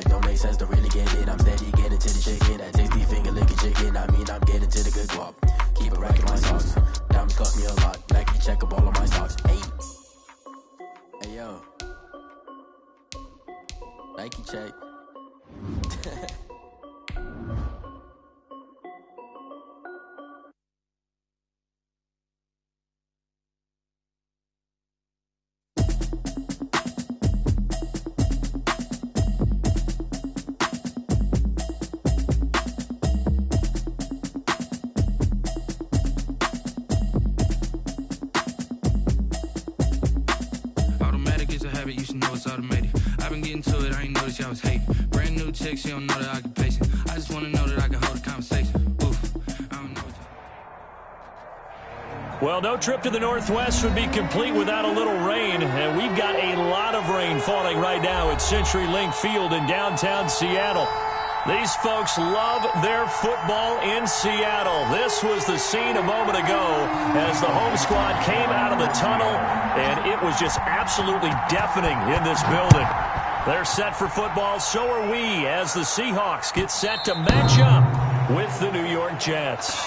like don't make sense to really get it. I'm steady getting to the chicken, that tasty finger licking chicken. I mean I'm getting to the good guap. Keep it racking my socks. Diamonds cost me a lot. Nike check up all of my stocks. Hey yo, Nike check. You should know it's automated. I've been getting to it, I ain't noticed y'all was hating. Brand new chick, she don't know the occupation. I just wanna know that I can hold a conversation. Oof, I don't know what Well, no trip to the Northwest would be complete without a little rain, and we've got a lot of rain falling right now at CenturyLink Field in downtown Seattle. These folks love their football in Seattle. This was the scene a moment ago as the home squad came out of the tunnel, and it was just absolutely deafening in this building. They're set for football, so are we, as the Seahawks get set to match up with the New York Jets.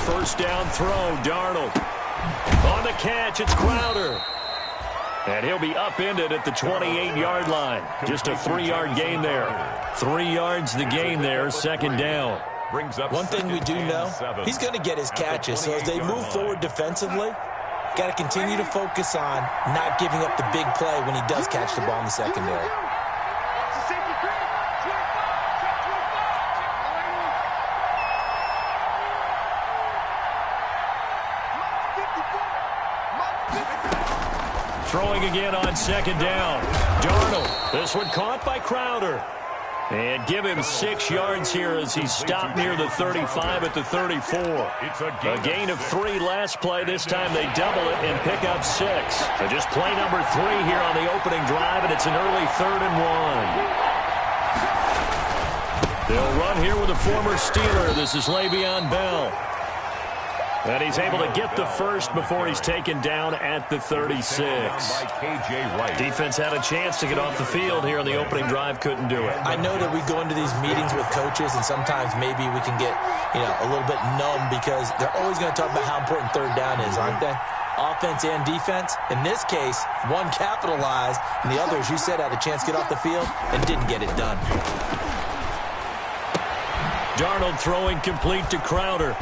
First down throw, Darnold. On the catch, it's Crowder. And he'll be upended at the 28-yard line. Just a 3-yard gain there. 3 yards the gain there, second down. One thing we do know, he's going to get his catches. So as they move forward defensively, got to continue to focus on not giving up the big play when he does catch the ball in the secondary. Throwing again on second down. Darnold. This one caught by Crowder. And give him 6 yards here as he stopped near the 35 at the 34. A gain of 3 last play. This time they double it and pick up 6. So just play number 3 here on the opening drive, and it's an early 3rd and 1. They'll run here with a former Steeler. This is Le'Veon Bell. And he's able to get the first before he's taken down at the 36. Defense had a chance to get off the field here on the opening drive, couldn't do it. I know that we go into these meetings with coaches, and sometimes maybe we can get, a little bit numb because they're always going to talk about how important third down is, aren't they? Offense and defense. In this case, one capitalized, and the other, as you said, had a chance to get off the field and didn't get it done. Darnold throwing complete to Crowder.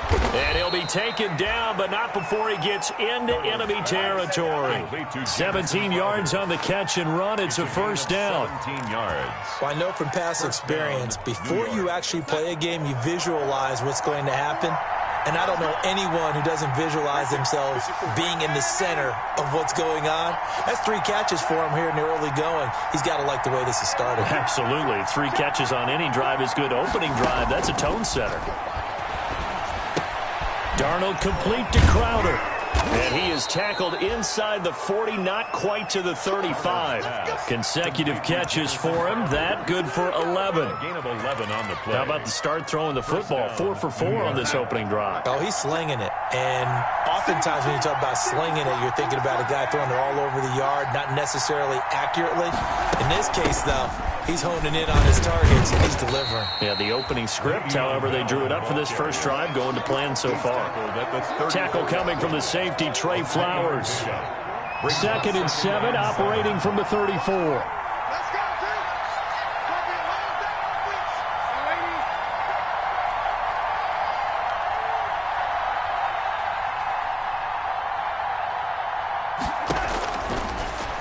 And he'll be taken down, but not before he gets into enemy territory. 17 yards on the catch and run. It's a first down. 17 yards. Well, I know from past experience, before you actually play a game, you visualize what's going to happen. And I don't know anyone who doesn't visualize themselves being in the center of what's going on. That's 3 catches for him here in the early going. He's got to like the way this is started. Absolutely. 3 catches on any drive is good. Opening drive, that's a tone setter. Darnold complete to Crowder. And he is tackled inside the 40, not quite to the 35. Consecutive catches for him. That good for 11. Gain of 11 on the play. How about the start throwing the football? 4 for 4 on this opening drive. Oh, he's slinging it. And oftentimes when you talk about slinging it, you're thinking about a guy throwing it all over the yard, not necessarily accurately. In this case, though, he's honing in on his targets, and he's delivering. Yeah, the opening script, however, they drew it up for this first drive, going to plan so far. Tackle coming from the safety, Trey Flowers. 2nd and 7, operating from the 34.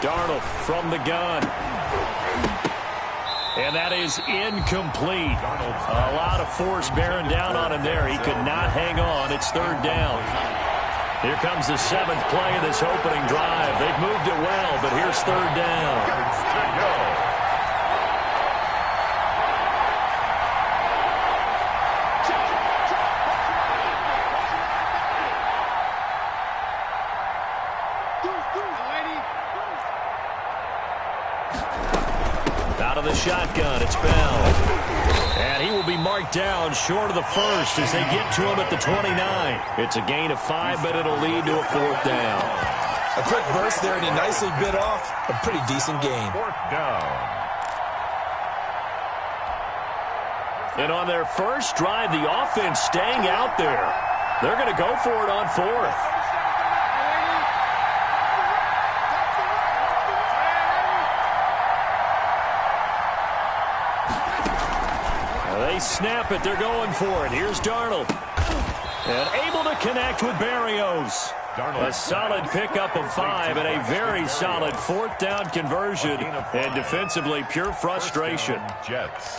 Darnold from the gun. And that is incomplete. A lot of force bearing down on him there. He could not hang on. It's third down. Here comes the 7th play of this opening drive. They've moved it well, but here's third down. Out of the shotgun, it's Bell. And he will be marked down short of the first as they get to him at the 29. It's a gain of 5, but it'll lead to a 4th down. A quick burst there, and he nicely bit off a pretty decent gain. 4th down. And on their first drive, the offense staying out there. They're going to go for it on 4th. They snap it. They're going for it. Here's Darnold. And able to connect with Berrios. A solid pickup of 5 and a very solid 4th down conversion. And defensively, pure frustration. Jets.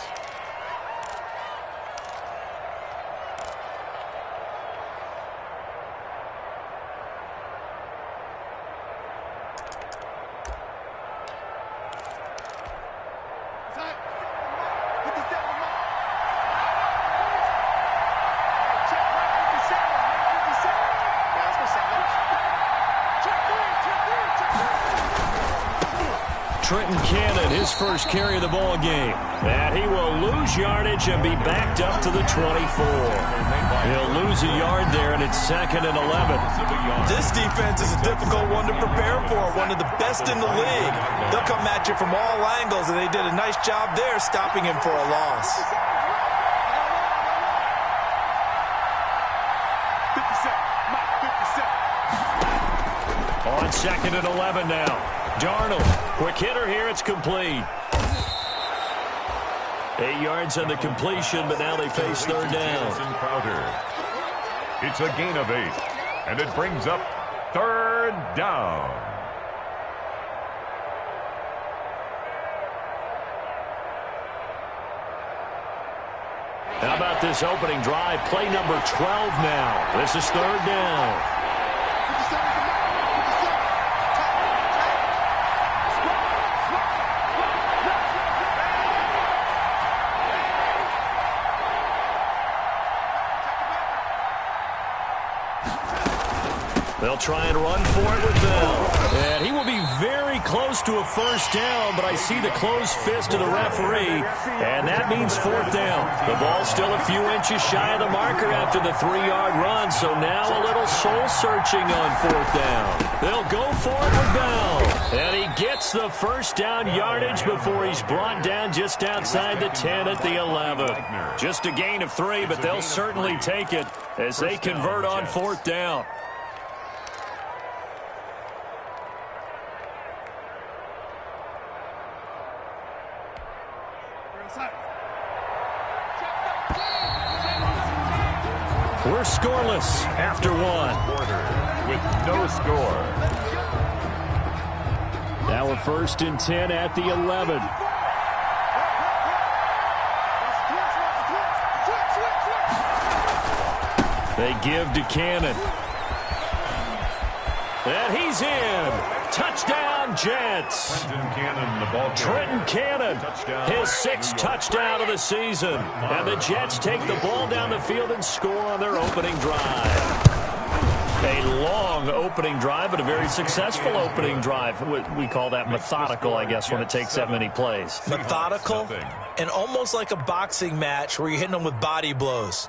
His first carry of the ball game. And he will lose yardage and be backed up to the 24. He'll lose a yard there, and it's 2nd and 11. This defense is a difficult one to prepare for, one of the best in the league. They'll come at you from all angles, and they did a nice job there stopping him for a loss. 57. On 2nd and 11 now. Darnold, quick hitter here, it's complete. 8 yards on the completion, but now they face third down. It's a gain of 8, and it brings up third down. How about this opening drive? Play number 12 now. This is third down. They'll try and run for it with Bell. And he will be very close to a first down, but I see the closed fist of the referee, and that means 4th down. The ball's still a few inches shy of the marker after the 3-yard run, so now a little soul-searching on 4th down. They'll go for it with Bell. And he gets the first down yardage before he's brought down just outside the 10 at the 11. Just a gain of 3, but they'll certainly take it as they convert on 4th down. We're scoreless after 1. With no score. Now we're 1st and 10 at the 11. They give to Cannon. And he's in. Touchdown, Jets. Trenton Cannon, his 6th touchdown of the season. And the Jets take the ball down the field and score on their opening drive. A long opening drive, but a very successful opening drive. We call that methodical, I guess, when it takes that many plays. Methodical and almost like a boxing match where you're hitting them with body blows.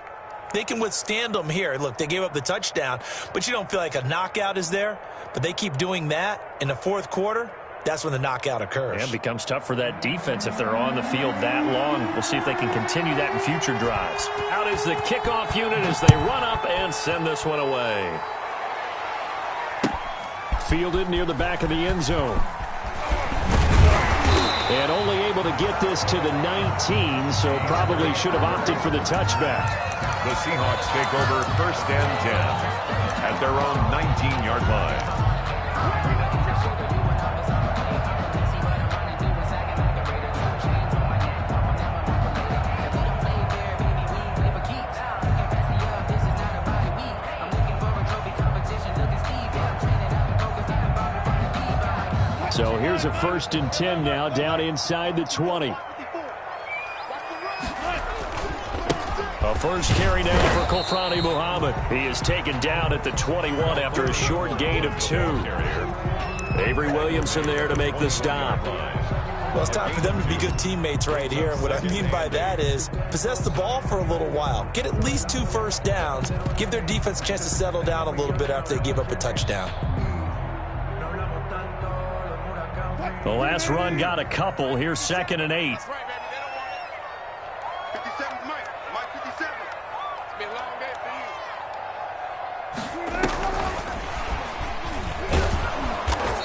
They can withstand them here. Look, they gave up the touchdown, but you don't feel like a knockout is there. But they keep doing that in the 4th quarter. That's when the knockout occurs. And it becomes tough for that defense if they're on the field that long. We'll see if they can continue that in future drives. Out is the kickoff unit as they run up and send this one away. Fielded near the back of the end zone. And only able to get this to the 19, so probably should have opted for the touchback. The Seahawks take over 1st and 10 at their own 19-yard line. So here's a 1st and 10 now, down inside the 20. A first carry now for Kofrani Muhammad. He is taken down at the 21 after a short gain of 2. Avery Williamson there to make the stop. Well, it's time for them to be good teammates right here. And what I mean by that is possess the ball for a little while. Get at least 2 first downs. Give their defense a chance to settle down a little bit after they give up a touchdown. The last run got a couple. Here's 2nd and 8.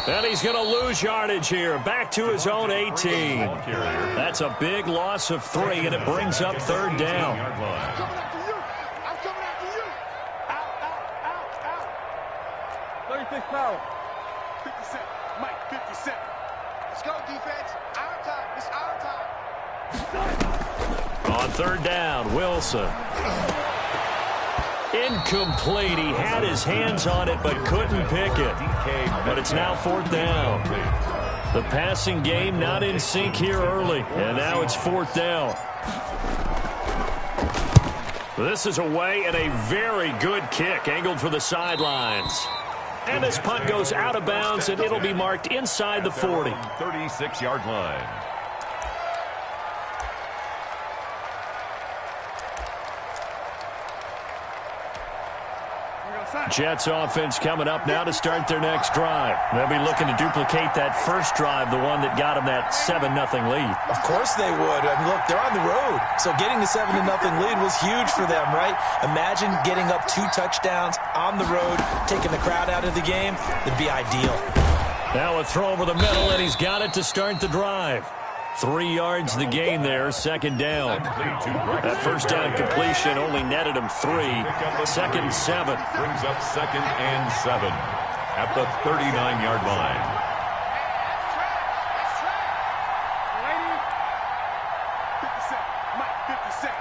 And he's going to lose yardage here. Back to his own 18. That's a big loss of 3, and it brings up 3rd down. I'm coming after you. I'm coming after you. Out. 36 power. 57. Mike, 57. Let's go, defense. Our time. It's our time. On 3rd down, Wilson. Incomplete. He had his hands on it but couldn't pick it. But it's now 4th down. The passing game not in sync here early. And now it's 4th down. This is away and a very good kick angled for the sidelines. And this punt goes out of bounds and it'll be marked inside the 40. 36-yard line. Jets offense coming up now to start their next drive. They'll be looking to duplicate that first drive, the one that got them that 7-0 lead. Of course they would. I mean, look, they're on the road. So getting the 7-0 lead was huge for them, right? Imagine getting up 2 touchdowns on the road, taking the crowd out of the game. It'd be ideal. Now a throw over the middle, and he's got it to start the drive. 3 yards the gain there, 2nd down. That first down completion only netted him 3. 2nd and 7. Brings up 2nd and 7 at the 39-yard line. Mike, 57.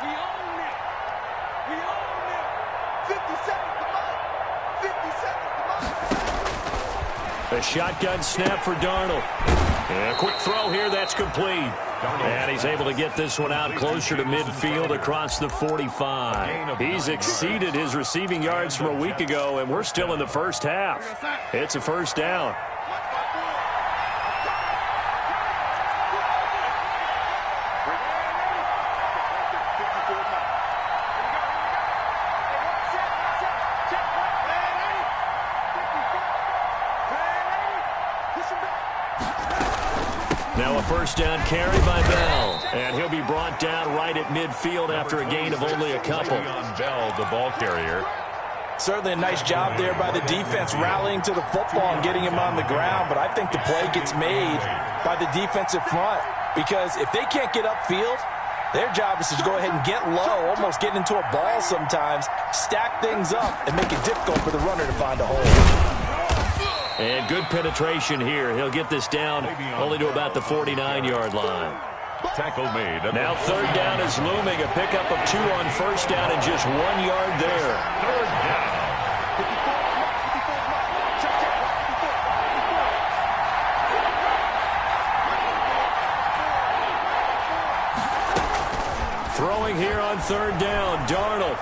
We own it. We own it. 57 to Mike. 57 to Mike. A shotgun snap for Darnold. And a quick throw here, that's complete. And he's able to get this one out closer to midfield across the 45. He's exceeded his receiving yards from a week ago, and we're still in the first half. It's a 1st down. Now a 1st down carry by Bell. And he'll be brought down right at midfield after a gain of only a couple. On Bell, the ball carrier. Certainly a nice job there by the defense rallying to the football and getting him on the ground. But I think the play gets made by the defensive front. Because if they can't get upfield, their job is to go ahead and get low, almost get into a ball sometimes, stack things up, and make it difficult for the runner to find a hole. And good penetration here. He'll get this down only to about the 49-yard line. Tackle made. Now 3rd down is looming. A pickup of 2 on 1st down and just 1 yard there. 3rd down. Throwing here on 3rd down, Darnold.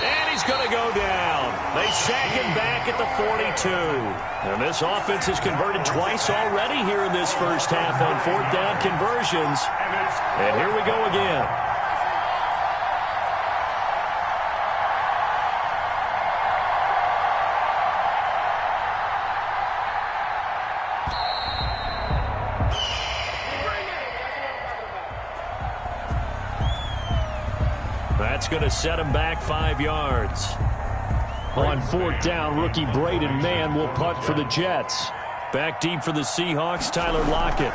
And he's going to go down. They sack him back at the 42. And this offense has converted twice already here in this first half on 4th down conversions. And here we go again. That's going to set him back 5 yards. On 4th down, rookie Braden Mann will punt for the Jets. Back deep for the Seahawks, Tyler Lockett.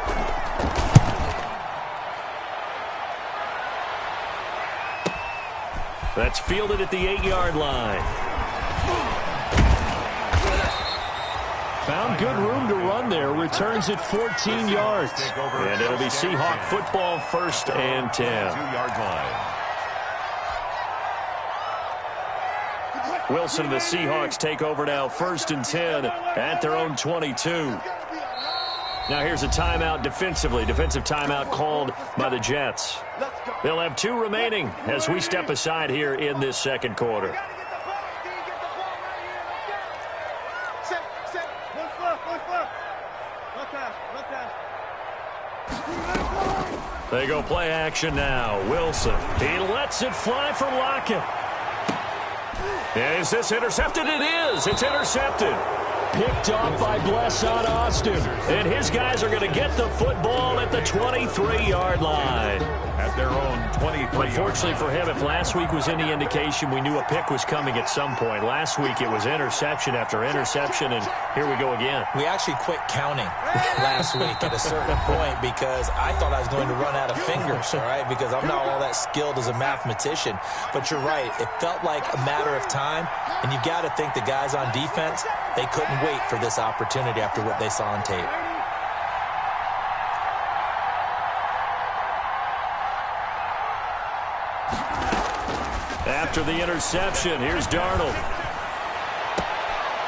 That's fielded at the 8-yard line. Found good room to run there. Returns at 14 yards. And it'll be Seahawk football, 1st and 10. 2-yard line. Wilson and the Seahawks take over now, 1st and 10 at their own 22. Now here's a timeout defensively. Defensive timeout called by the Jets. They'll have 2 remaining as we step aside here in this second quarter. They go play action now. Wilson. He lets it fly for Lockett. Is this intercepted? It is. It's intercepted. Picked off by Blesson Austin. And his guys are going to get the football at the 23-yard line. At their own 23. Unfortunately for him, if last week was any indication, we knew a pick was coming at some point. Last week it was interception after interception, and here we go again. We actually quit counting last week at a certain point because I thought I was going to run out of fingers, all right, because I'm not all that skilled as a mathematician. But you're right. It felt like a matter of time, and you've got to think the guys on defense, they couldn't wait for this opportunity after what they saw on tape. After the interception, here's Darnold.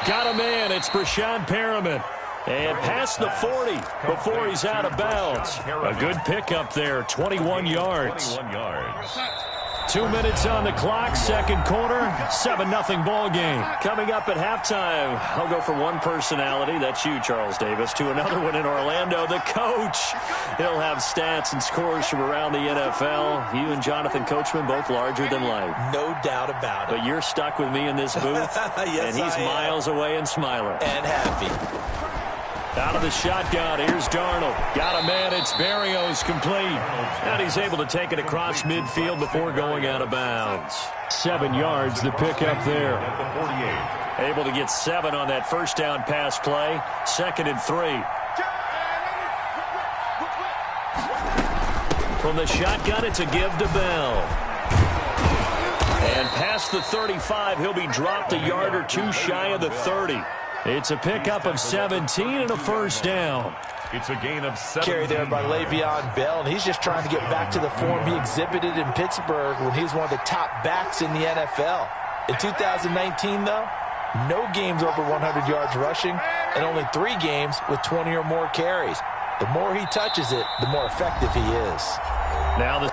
Got a man. It's Brashad Perriman. And past the 40 before he's out of bounds. A good pickup there, 21 yards. 21 yards. 2 minutes on the clock, second quarter, 7-0 ball game. Coming up at halftime, I'll go from one personality, that's you, Charles Davis, to another one in Orlando, the coach. He'll have stats and scores from around the NFL. You and Jonathan Coachman, both larger than life. No doubt about it. But you're stuck with me in this booth, yes, and he's miles away and smiling. And happy. Out of the shotgun, here's Darnold. Got a man, it's Berrios complete. And he's able to take it across midfield before going out of bounds. 7 yards, the pickup there. At the 48. Able to get 7 on that first down pass play. 2nd and 3. From the shotgun, it's a give to Bell. And past the 35, he'll be dropped a yard or 2 shy of the 30. It's a pickup of 17 and a first down. It's a gain of 7. Carry there by Le'Veon Bell, and he's just trying to get back to the form he exhibited in Pittsburgh when he was one of the top backs in the NFL. In 2019, though, no games over 100 yards rushing and only 3 games with 20 or more carries. The more he touches it, the more effective he is. Now the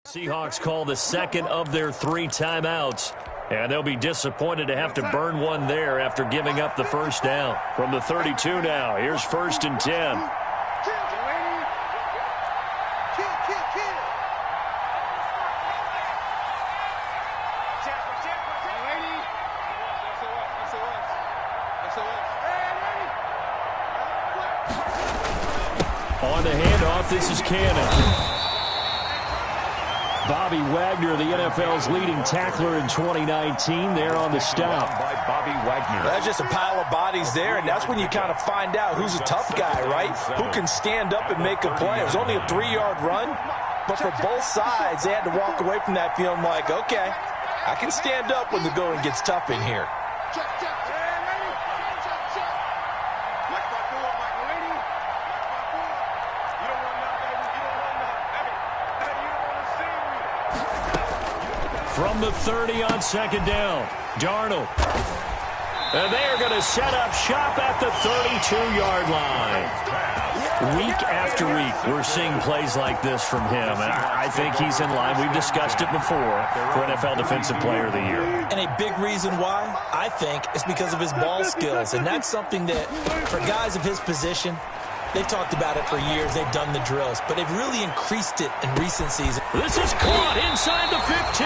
Seahawks call the second of their 3 timeouts. And they'll be disappointed to have to burn one there after giving up the first down. From the 32 now, here's 1st and 10. On the handoff, this is Cannon. Bobby Wagner, the NFL's leading tackler in 2019, there on the stop. By Bobby Wagner. That's just a pile of bodies there, and that's when you kind of find out who's a tough guy, right? Who can stand up and make a play. It was only a 3-yard run, but for both sides, they had to walk away from that feeling like, okay, I can stand up when the going gets tough in here. From the 30 on 2nd down, Darnold. And they are going to set up shop at the 32-yard line. Week after week, we're seeing plays like this from him. And I think he's in line. We've discussed it before for NFL Defensive Player of the Year. And a big reason why, I think, is because of his ball skills. And that's something that, for guys of his position, they've talked about it for years. They've done the drills. But they've really increased it in recent seasons. This is caught inside the 15.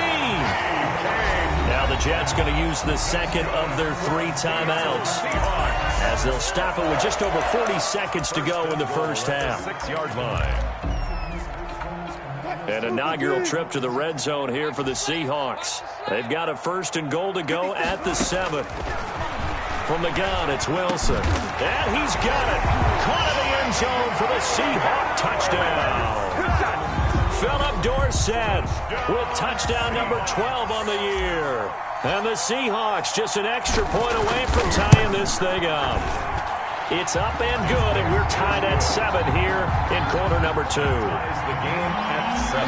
Now the Jets going to use the second of their 3 timeouts as they'll stop it with just over 40 seconds to go in the first half. 6-yard line. An inaugural trip to the red zone here for the Seahawks. They've got a 1st and goal to go at the 7. From the gun, it's Wilson. And he's got it. Caught in the end zone for the Seahawks touchdown. Philip Dorsett with touchdown number 12 on the year. And the Seahawks just an extra point away from tying this thing up. It's up and good, and we're tied at 7 here in quarter number 2. Ties the game at 7.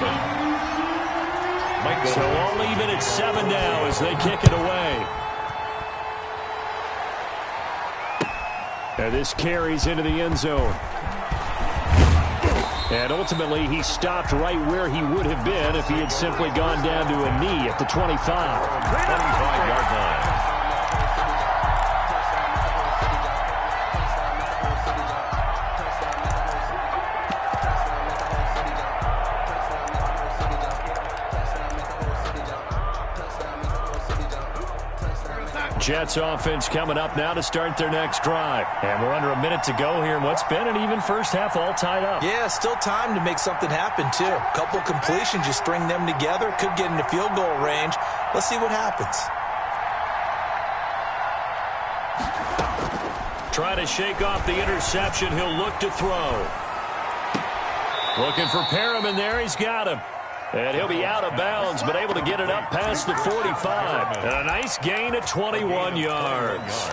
So only even at 7 now as they kick it away. And this carries into the end zone. And ultimately, he stopped right where he would have been if he had simply gone down to a knee at the 25. 25-yard line. Jets offense coming up now to start their next drive. And we're under a minute to go here in what's been an even first half, all tied up. Yeah, still time to make something happen, too. A couple completions, you string them together, could get into field goal range. Let's see what happens. Try to shake off the interception. He'll look to throw. Looking for Perriman there. He's got him. And he'll be out of bounds, but able to get it up past the 45. And a nice gain of 21 yards.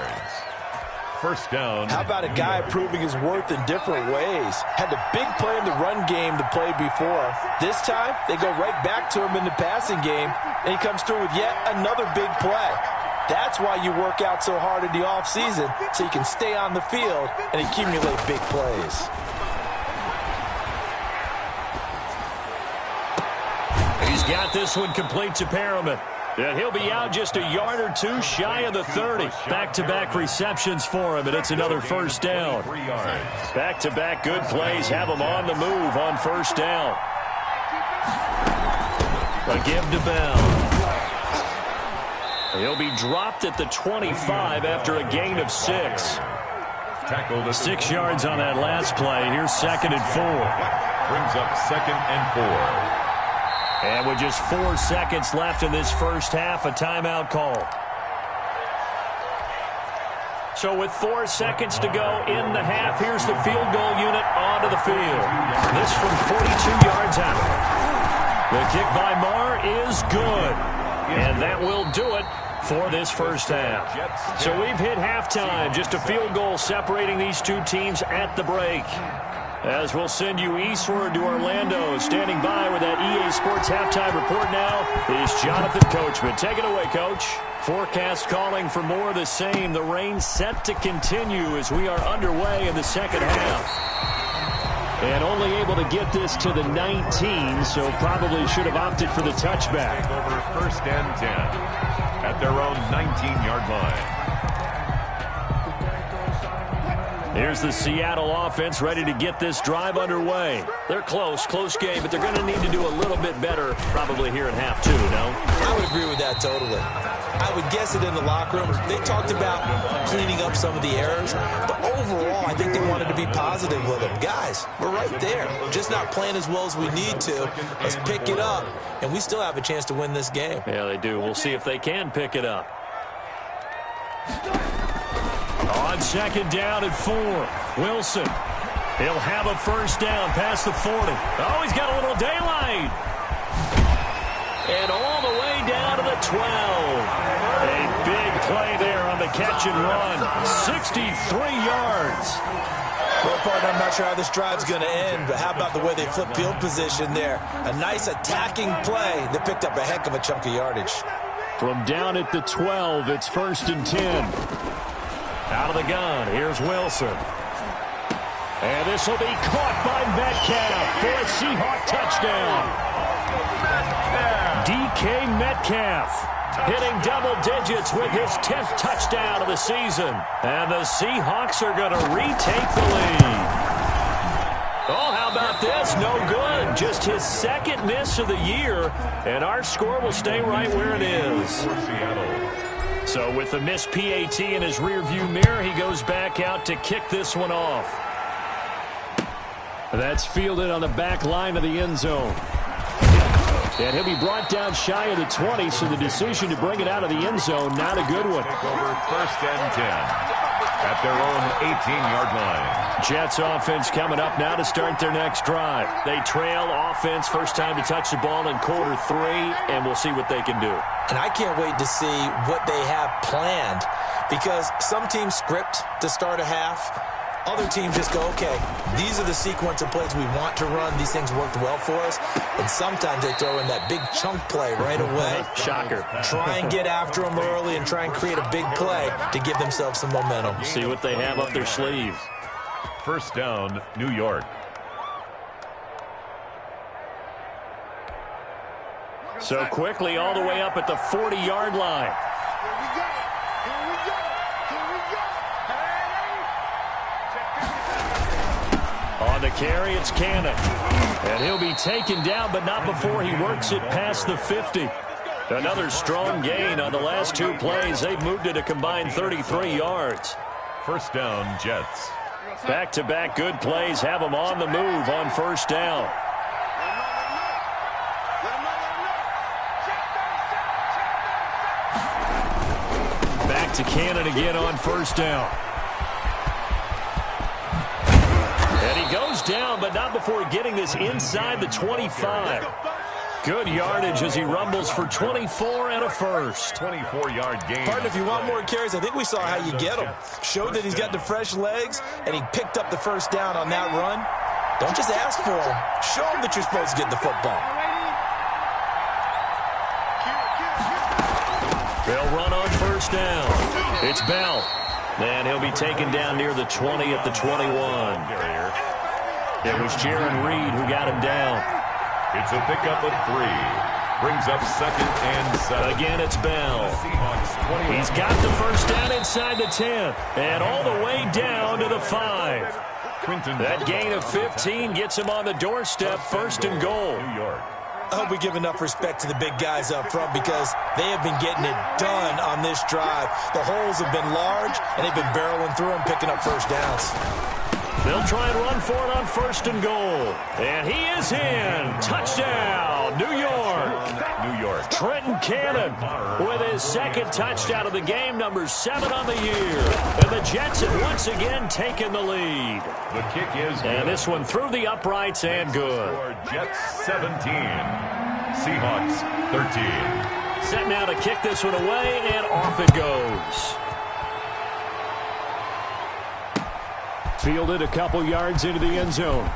First down. How about a guy proving his worth in different ways? Had a big play in the run game to play before. This time, they go right back to him in the passing game, and he comes through with yet another big play. That's why you work out so hard in the offseason, so you can stay on the field and accumulate big plays. He's got this one complete to Perriman. And he'll be out just a yard or two shy of the 30. Back-to-back receptions for him, and it's another first down. Back-to-back good plays have him on the move on first down. A give to Bell. He'll be dropped at the 25 after a gain of 6. 6 yards on that last play. Here's 2nd and 4. Brings up 2nd and 4. And with just 4 seconds left in this first half, a timeout call. So with 4 seconds to go in the half, here's the field goal unit onto the field. This from 42 yards out. The kick by Marr is good. And that will do it for this first half. So we've hit halftime. Just a field goal separating these two teams at the break. As we'll send you eastward to Orlando. Standing by with that EA Sports halftime report now is Jonathan Coachman. Take it away, Coach. Forecast calling for more of the same. The rain set to continue as we are underway in the second half. And only able to get this to the 19, so probably should have opted for the touchback. Over 1st and 10 at their own 19-yard line. Here's the Seattle offense ready to get this drive underway. They're close game, but they're going to need to do a little bit better probably here in half 2, no? I would agree with that totally. I would guess it in the locker room. They talked about cleaning up some of the errors, but overall, I think they wanted to be positive with them. Guys, we're right there. Just not playing as well as we need to. Let's pick it up, and we still have a chance to win this game. Yeah, they do. We'll see if they can pick it up. On 2nd down and 4, Wilson. He'll have a first down past the 40. Oh, he's got a little daylight. And all the way down to the 12. A big play there on the catch and run. 63 yards. Well, partner, I'm not sure how this drive's going to end, but how about the way they flip field position there? A nice attacking play that picked up a heck of a chunk of yardage. From down at the 12, it's 1st and 10. Out of the gun, here's Wilson. And this will be caught by Metcalf for a Seahawk touchdown. DK Metcalf hitting double digits with his 10th touchdown of the season. And the Seahawks are going to retake the lead. Oh, how about this? No good. Just his 2nd miss of the year. And our score will stay right where it is. So with the missed PAT in his rearview mirror, he goes back out to kick this one off. That's fielded on the back line of the end zone. And he'll be brought down shy of the 20, so the decision to bring it out of the end zone, not a good one. Take over 1st and 10 at their own 18-yard line. Jets offense coming up now to start their next drive. They trail offense, first time to touch the ball in quarter 3, and we'll see what they can do. And I can't wait to see what they have planned, because some teams script to start a half. Other teams just go, okay, these are the sequence of plays we want to run. These things worked well for us. And sometimes they throw in that big chunk play right away. Shocker. Try and get after them early and try and create a big play to give themselves some momentum. See what they have up their sleeve. 1st down, New York. So quickly all the way up at the 40-yard line. On the carry, it's Cannon. And he'll be taken down, but not before he works it past the 50. Another strong gain on the last 2 plays. They've moved it a combined 33 yards. 1st down, Jets. Back-to-back good plays have them on the move on 1st down. Back to Cannon again on 1st down. And he goes down, but not before getting this inside the 25. Good yardage as he rumbles for 24 and a first. 24-yard gain. Partner, if you want more carries, I think we saw how you get him. Showed that he's got the fresh legs, and he picked up the 1st down on that run. Don't just ask for him. Show him that you're supposed to get the football. They'll run on 1st down. It's Bell. And he'll be taken down near the 20 at the 21. It was Jaron Reed who got him down. It's a pickup of 3. Brings up 2nd and 7. Again, it's Bell. Seahawks 20. He's got the 1st down inside the 10. And all the way down to the 5. That gain of 15 gets him on the doorstep, 1st and goal. New York. I hope we give enough respect to the big guys up front, because they have been getting it done on this drive. The holes have been large, and they've been barreling through them, picking up 1st downs. They'll try and run for it on 1st and goal. And he is in. Touchdown, New York. New York. Trenton Cannon with his 2nd touchdown of the game, number 7 on the year. And the Jets have once again taken the lead. The kick is good. And this one through the uprights and good. Jets 17. Seahawks 13. Set now to kick this one away, and off it goes. Fielded a couple yards into the end zone.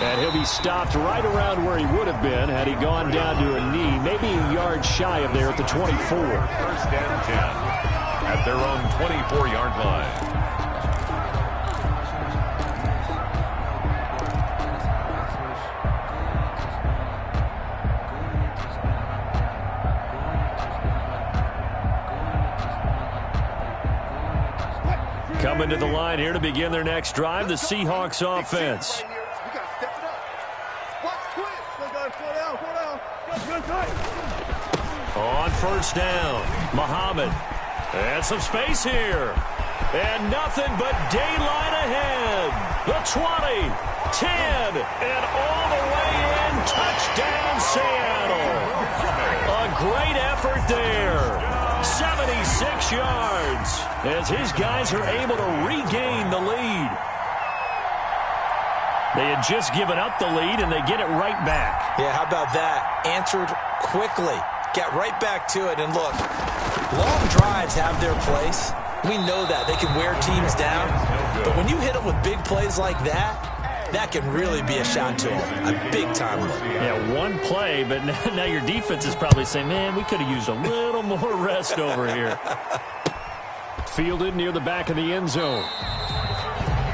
And he'll be stopped right around where he would have been had he gone down to a knee, maybe a yard shy of there at the 24. 1st and 10 at their own 24-yard line. Coming to the line here to begin their next drive, the Seahawks offense. On 1st down, Muhammad. And some space here. And nothing but daylight ahead. The 20, 10, and all the way in. Touchdown, Seattle. A great effort there. 76 yards as his guys are able to regain the lead. They had just given up the lead, and they get it right back. Yeah, how about that? Answered quickly. Got right back to it. And look, long drives have their place. We know that. They can wear teams down. But when you hit them with big plays like that, that can really be a shot to them. A big-time one. Yeah, one play, but now your defense is probably saying, man, we could have used a little more rest over here. Fielded near the back of the end zone.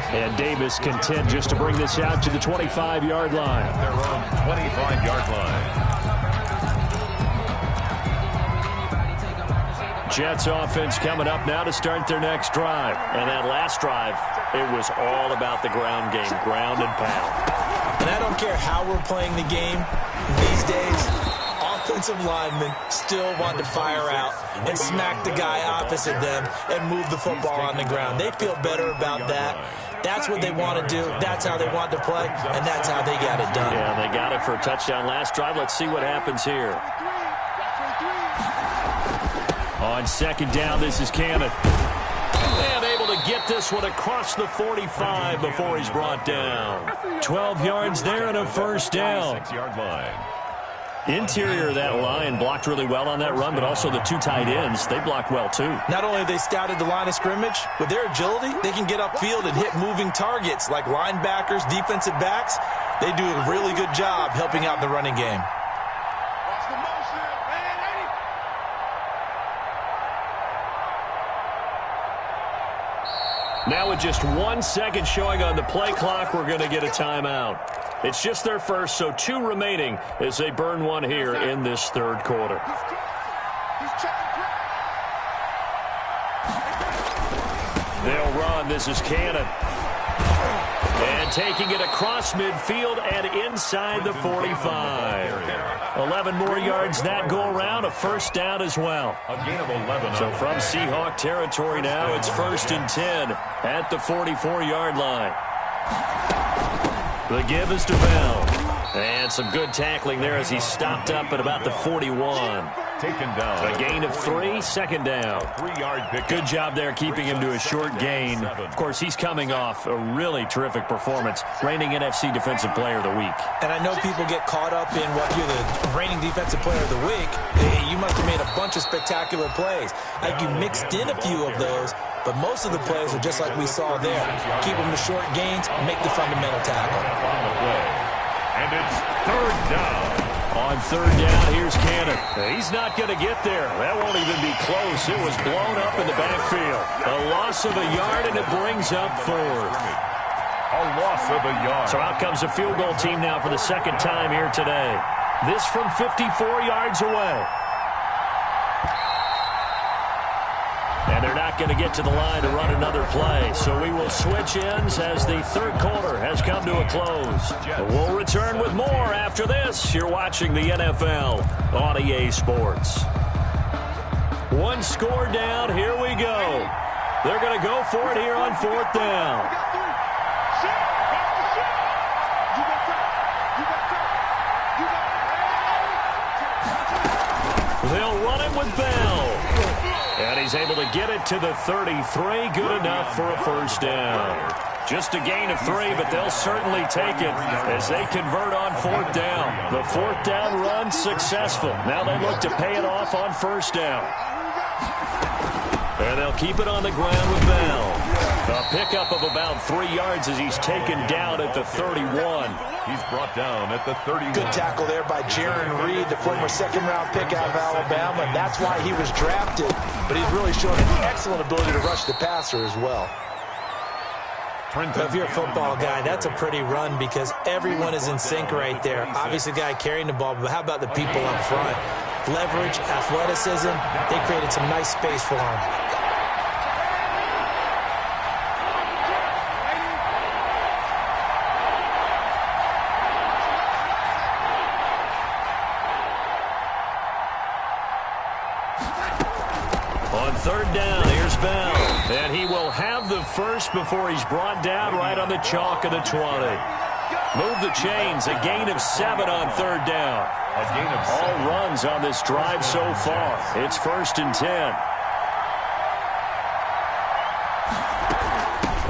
And Davis content just to bring this out to the 25-yard line. Their own 25-yard line. Jets offense coming up now to start their next drive. And that last drive, it was all about the ground game, ground and pound. And I don't care how we're playing the game these days, offensive linemen still want to fire out and smack the guy opposite them and move the football on the ground. They feel better about that That's what they want to do. That's how they want to play, and that's how they got it done. Yeah, they got it for a touchdown last drive. Let's see what happens here. On second down, this is Cannon. And able to get this one across the 45 before he's brought down. 12 yards there and a first down. 6-yard line. Interior of that line blocked really well on that run, but also the two tight ends, they blocked well too. Not only have they scouted the line of scrimmage, with their agility, they can get upfield and hit moving targets like linebackers, defensive backs. They do a really good job helping out the running game. Now with just 1 second showing on the play clock, we're going to get a timeout. It's just their first, so 2 remaining as they burn one here in this third quarter. They'll run. This is Cannon. And taking it across midfield and inside the 45. 11 more yards that go around, a first down as well. A gain of 11. So from Seahawk territory now, it's 1st and 10 at the 44-yard line. The give is to Bell. And some good tackling there as he stopped up at about the 41. Taken down. A gain of 3, second down. 3-yard pick. Good job there keeping him to a short gain. Of course, he's coming off a really terrific performance, reigning NFC Defensive Player of the Week. And I know people get caught up in what you're the reigning Defensive Player of the Week. Hey, you must have made a bunch of spectacular plays. Like you mixed in a few of those, but most of the plays are just like we saw there. Keep them to short gains, make the fundamental tackle. On the play. And it's third down. On third down, here's Cannon. He's not going to get there. That won't even be close. It was blown up in the backfield. A loss of a yard, and it brings up 4th. A loss of a yard. So out comes the field goal team now for the second time here today. This from 54 yards away. And they're not going to get to the line to run another play. So we will switch ends as the third quarter has come to a close. We'll return with more after this. You're watching the NFL on EA Sports. 1 score down. Here we go. They're going to go for it here on 4th down. They'll run it with Bell. And he's able to get it to the 33. Good enough for a first down. Just a gain of 3, but they'll certainly take it as they convert on 4th down. The 4th down run successful. Now they look to pay it off on first down. And they'll keep it on the ground with Bell. A pickup of about 3 yards as he's taken down at the 31. He's brought down at the 31. Good tackle there by Jaron Reed, the former second-round pick out of Alabama. And that's why he was drafted. But he's really shown an excellent ability to rush the passer as well. If you're a football guy, that's a pretty run because everyone is in sync right there. Obviously, the guy carrying the ball, but how about the people up front? Leverage, athleticism, they created some nice space for him. On third down, here's Bell. And he will have the first before he's brought down right on the chalk of the 20. Move the chains. A gain of 7 on third down. A gain of 7. All runs on this drive so far. It's 1st and 10.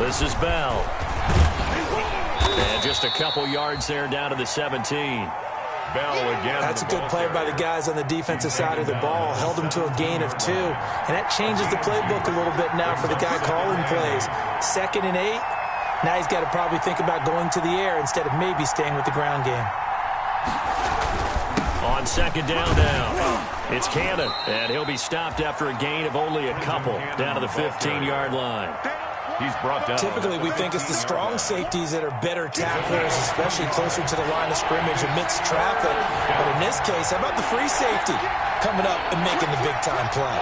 This is Bell. And just a couple yards there down to the 17. Bell again. That's a good play by the guys on the defensive side of the ball. Held them to a gain of 2. And that changes the playbook a little bit now for the guy calling plays. 2nd and 8. Now he's got to probably think about going to the air instead of maybe staying with the ground game. On second down now, it's Cannon. And he'll be stopped after a gain of only a couple down to the 15-yard line. He's brought down. Typically, we think it's the strong safeties that are better tacklers, especially closer to the line of scrimmage amidst traffic. But in this case, how about the free safety coming up and making the big-time play?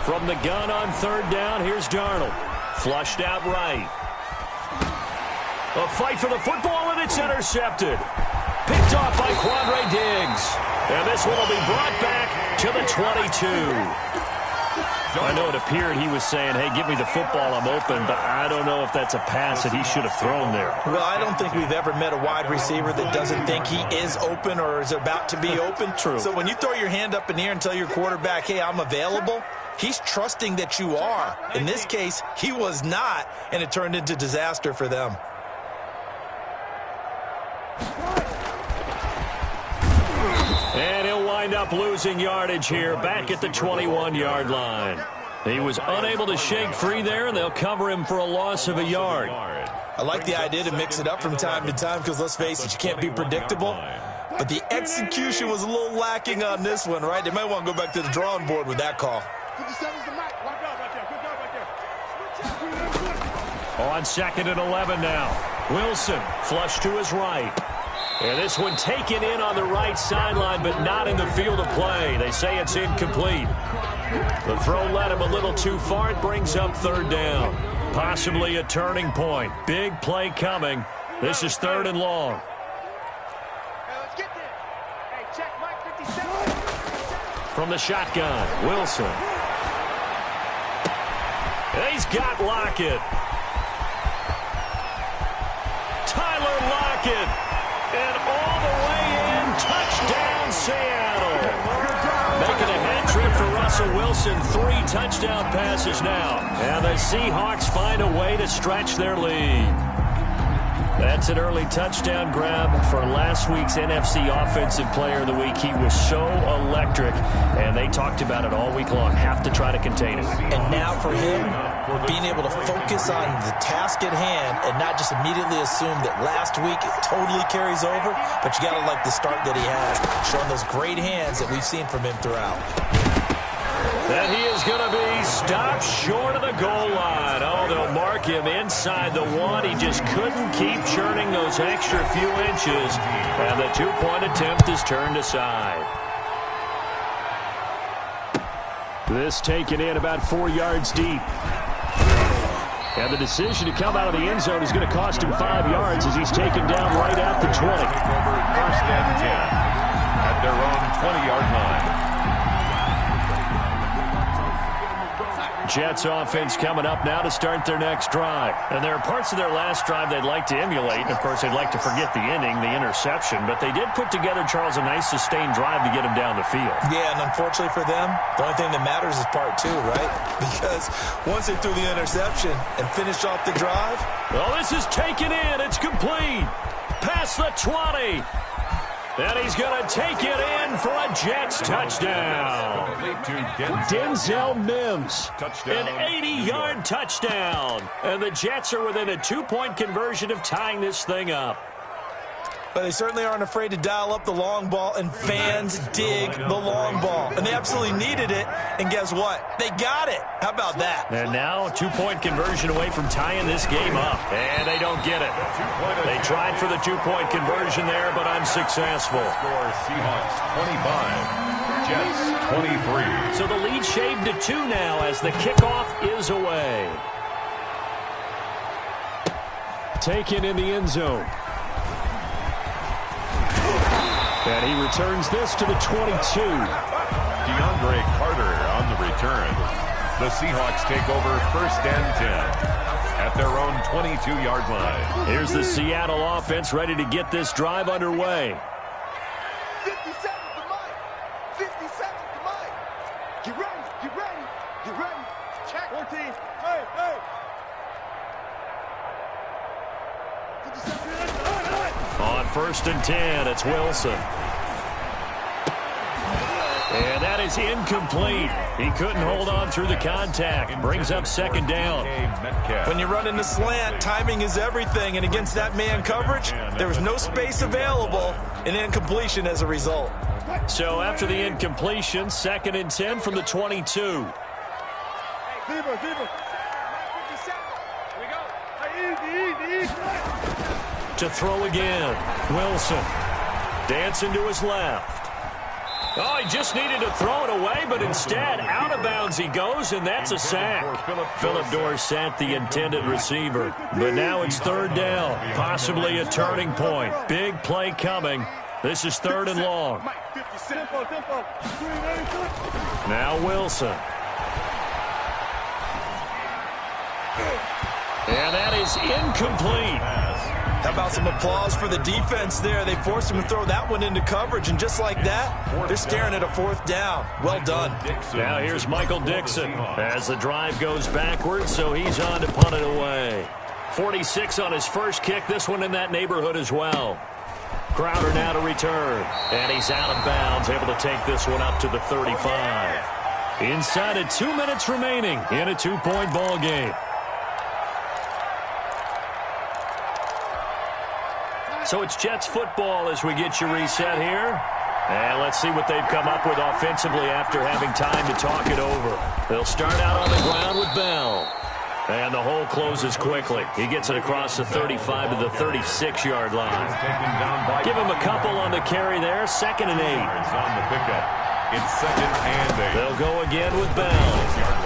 From the gun on third down, here's Darnold. Flushed out right. A fight for the football, and it's intercepted. Picked off by Quandre Diggs. And this one will be brought back to the 22. I know it appeared he was saying, hey, give me the football, I'm open, but I don't know if that's a pass that he should have thrown there. Well, I don't think we've ever met a wide receiver that doesn't think he is open or is about to be open. True. So when you throw your hand up in the air and tell your quarterback, hey, I'm available, he's trusting that you are. In this case, he was not, and it turned into disaster for them. And he'll wind up losing yardage here back at the 21-yard line. He was unable to shake free there, and they'll cover him for a loss of a yard. I like the idea to mix it up from time to time because, let's face it, you can't be predictable. But the execution was a little lacking on this one, right? They might want to go back to the drawing board with that call. On 2nd and 11 now. Wilson flushed to his right. And this one taken in on the right sideline, but not in the field of play. They say it's incomplete. The throw led him a little too far. It brings up 3rd down. Possibly a turning point. Big play coming. This is 3rd and long. From the shotgun, Wilson. And he's got Lockett. Tyler Lockett. And all the way in, touchdown Seattle. Making a hat trick for Russell Wilson, 3 touchdown passes now. And the Seahawks find a way to stretch their lead. That's an early touchdown grab for last week's NFC Offensive Player of the Week. He was so electric, and they talked about it all week long. Have to try to contain it. And now for him, being able to focus on the task at hand and not just immediately assume that last week it totally carries over, but you got to like the start that he has, showing those great hands that we've seen from him throughout. And he is going to be stopped short of the goal line. Oh, they'll mark him inside the 1. He just couldn't keep churning those extra few inches, and the 2-point attempt is turned aside. This taken in about 4 yards deep. And the decision to come out of the end zone is going to cost him 5 yards as he's taken down right at the 20. First and 10 at their own 20-yard line. Jets offense coming up now to start their next drive. And there are parts of their last drive they'd like to emulate. And, of course, they'd like to forget the inning, the interception. But they did put together, Charles, a nice sustained drive to get him down the field. Yeah, and unfortunately for them, the only thing that matters is part 2, right? Because once they threw the interception and finished off the drive. Well, this is taken in. It's complete. Past the 20. And he's going to take it in for a Jets touchdown. Denzel Mims, an 80-yard touchdown. And the Jets are within a 2-point conversion of tying this thing up. But they certainly aren't afraid to dial up the long ball, and fans dig the long ball. And they absolutely needed it, and guess what? They got it. How about that? And now a 2-point conversion away from tying this game up. And they don't get it. They tried for the 2-point conversion there, but unsuccessful. Score Seahawks 25, Jets 23. So the lead shaved to 2 now as the kickoff is away. Taken in the end zone. And he returns this to the 22. DeAndre Carter on the return. The Seahawks take over first and 10 at their own 22-yard line. Here's the Seattle offense ready to get this drive underway. 50 seconds to Mike. 50 seconds to Mike. Get ready. Get ready. Get ready. Check. 14. Hey. 50 seconds. On first and 10, it's Wilson. And that is incomplete. He couldn't hold on through the contact. Brings up second down. When you run in the slant, timing is everything. And against that man coverage, there was no space available, and incompletion as a result. So after the incompletion, second and 10 from the 22. Deeper. 50 seconds. Here we go. Hey, easy. To throw again, Wilson. Dancing to his left. Oh, he just needed to throw it away, but instead, out of bounds he goes, and that's a sack. Philip Dorsett, the intended receiver. But now it's third down, possibly a turning point. Big play coming. This is third and long. Now Wilson. And that is incomplete. How about some applause for the defense there? They forced him to throw that one into coverage, and just like that, they're staring at a fourth down. Well done. Now here's Michael Dixon as the drive goes backwards, so he's on to punt it away. 46 on his first kick, this one in that neighborhood as well. Crowder now to return, and he's out of bounds, able to take this one up to the 35. Inside of 2 minutes remaining in a 2-point ball game. So it's Jets football as we get you reset here. And let's see what they've come up with offensively after having time to talk it over. They'll start out on the ground with Bell. And the hole closes quickly. He gets it across the 35 to the 36-yard line. Give him a couple on the carry there. 2nd and 8. On the pickup. It's 2nd and 8. They'll go again with Bell.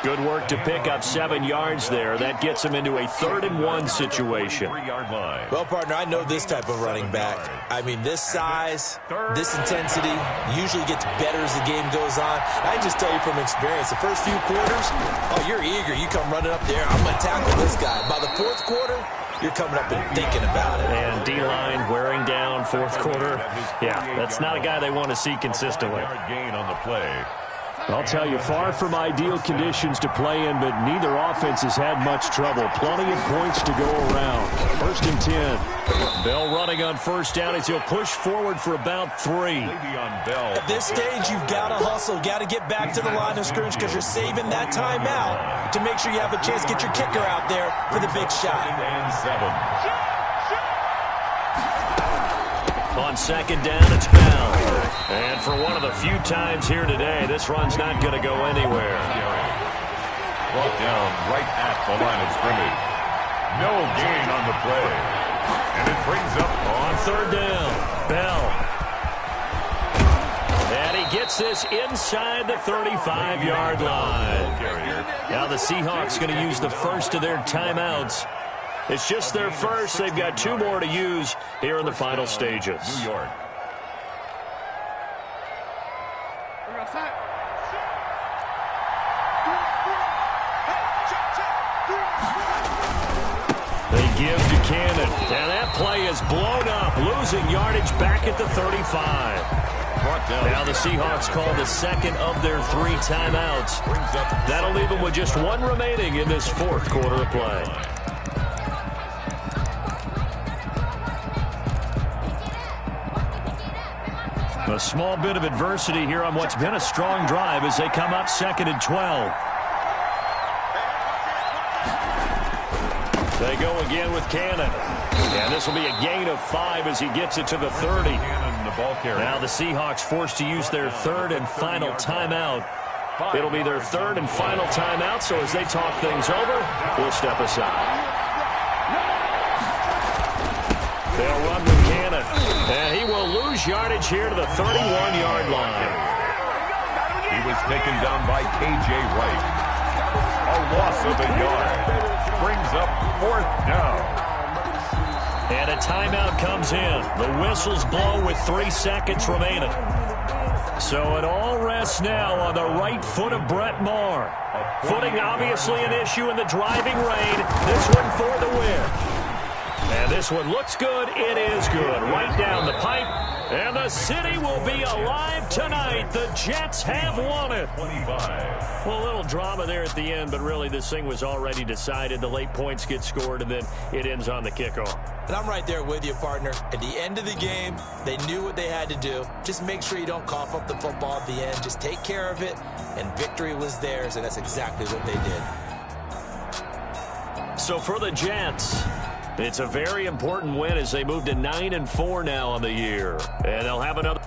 Good work to pick up 7 yards there. That gets him into a 3rd and 1 situation. Well, partner, I know this type of running back. I mean, this size, this intensity usually gets better as the game goes on. I just tell you from experience, the first few quarters, oh, you're eager. You come running up there. I'm going to tackle this guy. By the 4th quarter, you're coming up and thinking about it. And D-line wearing down 4th quarter. Yeah, that's not a guy they want to see consistently. Gain on the play. I'll tell you, far from ideal conditions to play in, but neither offense has had much trouble. Plenty of points to go around. 1st and 10. Bell running on 1st down as he'll push forward for about 3. At this stage, you've got to hustle. Got to get back to the line of scrimmage because you're saving that timeout to make sure you have a chance to get your kicker out there for the big shot. And 7. On 2nd down, it's Bell. And for one of the few times here today, this run's not going to go anywhere. Brought down right at the line of scrimmage. No gain on the play. And it brings up on 3rd down, Bell. And he gets this inside the 35-yard line. Now the Seahawks going to use the first of their timeouts. It's just their first. They've got 2 more to use here in the final stages. New York. They give to Cannon. And that play is blown up, losing yardage back at the 35. Now the Seahawks call the 2nd of their 3 timeouts. That'll leave them with just 1 remaining in this 4th quarter of play. A small bit of adversity here on what's been a strong drive as they come up 2nd and 12. They go again with Cannon. And this will be a gain of 5 as he gets it to the 30. Now the Seahawks forced to use their 3rd and final timeout. It'll be their 3rd and final timeout, so as they talk things over, we'll step aside. They'll run with Cannon. And he will lose yardage here to the 31-yard line. He was taken down by K.J. Wright. A loss of a yard. Brings up 4th down. And a timeout comes in. The whistles blow with 3 seconds remaining. So it all rests now on the right foot of Brett Maher. Footing obviously an issue in the driving rain. This one for the win. And this one looks good. It is good. Right down the pipe. And the city will be alive tonight. The Jets have won it. 25. Well, a little drama there at the end, but really this thing was already decided. The late points get scored, and then it ends on the kickoff. And I'm right there with you, partner. At the end of the game, they knew what they had to do. Just make sure you don't cough up the football at the end. Just take care of it, and victory was theirs, and that's exactly what they did. So for the Jets, it's a very important win as they move to 9-4 now on the year. And they'll have another